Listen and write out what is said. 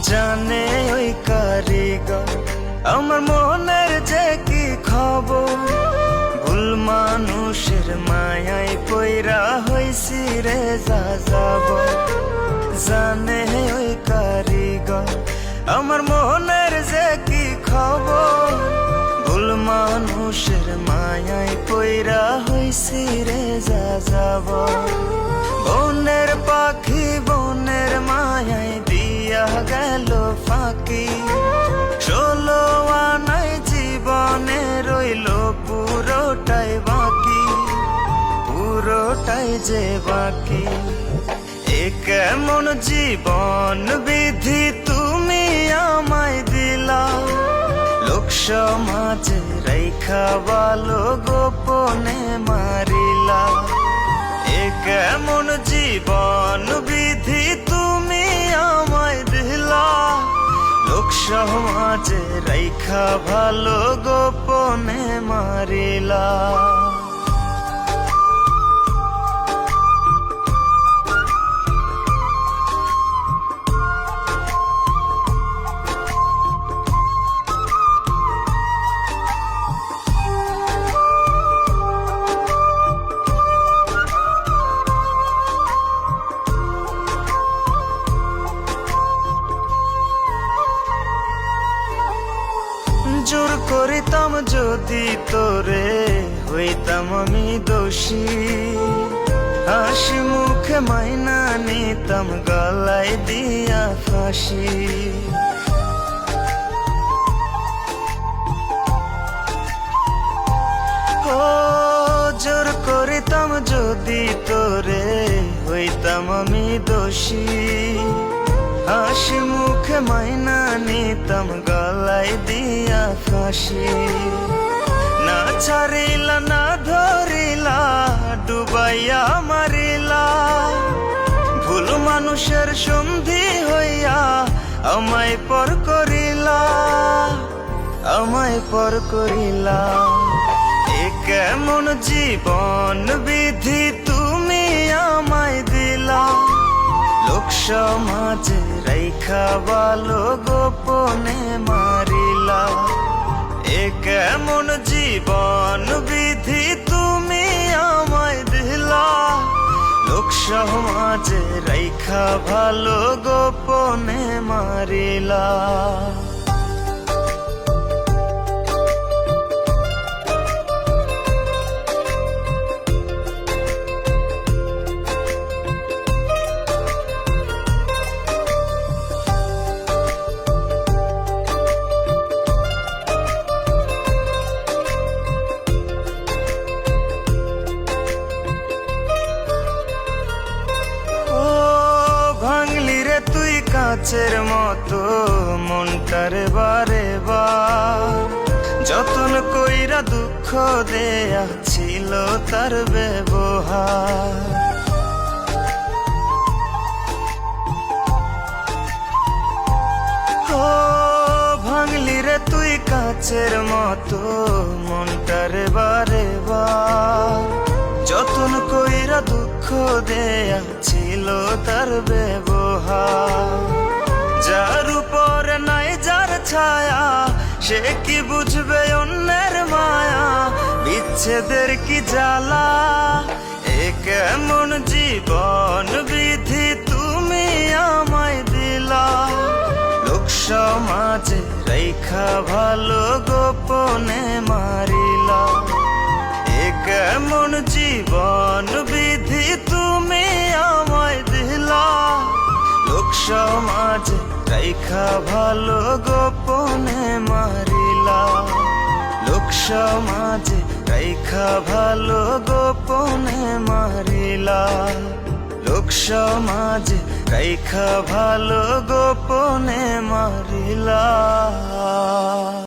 জানে ওই কারিগর আমার মনের যে কি খবর। ভুল মানুষের মায়ায় পইরা হইছি রে যাব। জানে ওই কারিগর আমার মনের যে কি খবর। ভুল মানুষের মায়ায় পইরা হইছি রে যাব। বনের পাখি বনের মায়ায় দিয়া গেল ফাঁকি। 16 আনায় জীবনে রইল পুরোটাই বাকি, পুরোটাই যে বাকি। এ কেমন জীবন বিধি তুমি আমায় দিলা। লোক সমাজে রেখা ভালো গোপনে মারিলা। এ কেমন জীবন বিধি তুমি আমায় দিলা। লোক সমাজে রেখা ভালো গোপনে মারিলা। জোর করিতাম যদি তোরে হইতাম আমি দোষী। হাসি মুখে মাইনা নিতাম গলায় দিয়া ফাঁসি। ও জোর করিতাম যদি তোরে হইতাম আমি দোষী। হাসি মুখে মাইনা নিতাম গলায় দিয়া ফাঁসি। না ছাড়িলা না ধরিলা ডুবাইয়া মারিলা। ভুল মানুষের সন্ধি হইয়া আমায় পর করিলা, আমায় পর করিলা। এ কেমন জীবন বিধি তুমি আমায় দিলা। লোক সমাজে রেখা ভালো গোপনে মারিলা। এ কেমন জীবন বিধি তুমি আমায় দিলা। লোক সমাজে রেখা ভালো গোপনে মারিলা। তুই কাচের মতো মনটারে বারে বার যতন কইরা দুঃখ দেয়া ছিল তার ব্যবহার। ও ভাঙলি রে তুই কাচের মতো মনটারে বারে বার যতন কইরা দুঃখ দেয়া ছিল তার ব্যবহার। যার উপর নাই যার ছায়া সে কি বুঝবে অন্যের মায়া। বিচ্ছেদের কি জ্বালা এ কেমন জীবন বিধি তুমি আমায় দিলা। লোক সমাজে রেখা ভালো গোপনে মারিলা। এ কেমন জীবন বিধি তুমি আমায় দিলা। লোক সমাজে রেখা ভালো গোপনে মারিলা। লোক সমাজে রেখা ভালো গোপনে মারিলা। লোক সমাজে রেখা ভালো গোপনে মারিলা।